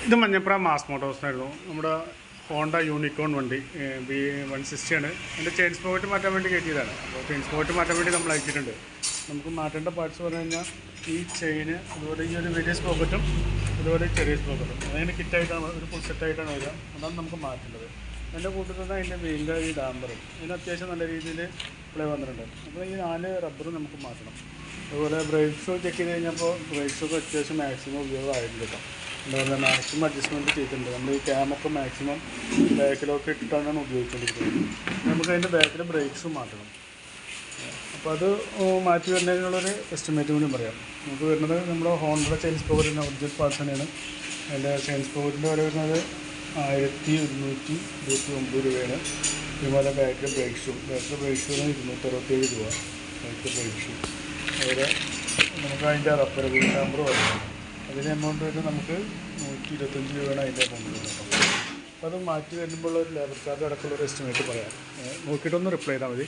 ഇത് മഞ്ഞപ്ര മാസ് മോട്ടോഴ്സിനായിരുന്നു. നമ്മുടെ Honda unicorn വണ്ടി B160 ആണ്. അതിൻ്റെ ചെയിൻ സ്പോക്കറ്റ് മാറ്റാൻ വേണ്ടി കയറ്റിയതാണ്. അപ്പോൾ ചെയിൻ സ്പോക്കറ്റ് മാറ്റാൻ വേണ്ടി നമ്മൾ അയച്ചിട്ടുണ്ട്. നമുക്ക് മാറ്റേണ്ട പാർട്സ് പറഞ്ഞു കഴിഞ്ഞാൽ ഈ ചെയിന്, അതുപോലെ ഈ ഒരു വലിയ സ്പോക്കറ്റും അതുപോലെ ചെറിയ സ്പോക്കറ്റും അതിന് കിറ്റായിട്ടാണ്, ഒരു ഫുൾ സെറ്റായിട്ടാണ് വരിക. അതാണ് നമുക്ക് മാറ്റേണ്ടത്. അതിൻ്റെ കൂട്ടത്തിൽ തന്നെ അതിൻ്റെ വീലിൻ്റെ ഈ ഡാമ്പറും ഇതിന് അത്യാവശ്യം നല്ല രീതിയിൽ പ്ലേ വന്നിട്ടുണ്ട്. അപ്പോൾ ഈ 4 റബ്ബറും നമുക്ക് മാറ്റണം. അതുപോലെ ബ്രേക്ക് ഷൂ ചെക്ക് ചെയ്ത് കഴിഞ്ഞപ്പോൾ ബ്രേക്ക് ഷൂക്ക് അത്യാവശ്യം മാക്സിമം ഉപയോഗമായിട്ടുണ്ട് കേട്ടോ. എന്താ പറയുക, മാക്സിമം അഡ്ജസ്റ്റ്മെൻറ്റ് ചെയ്തിട്ടുണ്ട്. നമ്മൾ ഈ ക്യാമൊക്കെ മാക്സിമം ബാക്കിലൊക്കെ ഇട്ടിട്ടാണ് ഉപയോഗിച്ചുകൊണ്ടിരിക്കുന്നത്. നമുക്ക് അതിൻ്റെ ബാക്കിൽ ബ്രേക്ക് ഷൂ മാറ്റണം. അപ്പോൾ അത് മാറ്റി വരുന്നതിനുള്ളൊരു എസ്റ്റിമേറ്റ് കൂടി പറയാം. നമുക്ക് വരുന്നത് നമ്മുടെ ഹോണ്ടയുടെ ചെയിൻ സ്പോക്കറ്റിൻ്റെ ഒറിജിനൽ പാർട്സ് തന്നെയാണ്. അതിൻ്റെ ചെയിൻ സ്പോക്കറ്റിൻ്റെ വില വരുന്നത് 1129 രൂപയാണ്. ഇതുപോലെ ബാക്കിൽ ബ്രേക്ക് ഷൂവിന് 267 രൂപ ബാക്കിൽ ബ്രേക്ക് ഷൂ. അതുപോലെ നമുക്ക് അതിൻ്റെ റബ്ബർ വീൽ നമ്പർ വരണം. അതിൻ്റെ എമൗണ്ട് വരുന്നത് നമുക്ക് 125 രൂപയാണ് അതിൻ്റെ എമൗണ്ട് വരുന്നത്. അപ്പോൾ അത് മാറ്റി വരുമ്പോൾ ഒരു ലേബർ ചാർജ് അടക്കമുള്ള ഒരു എസ്റ്റിമേറ്റ് പറയാം. നോക്കിയിട്ടൊന്ന് റിപ്ലൈ ചെയ്താൽ മതി.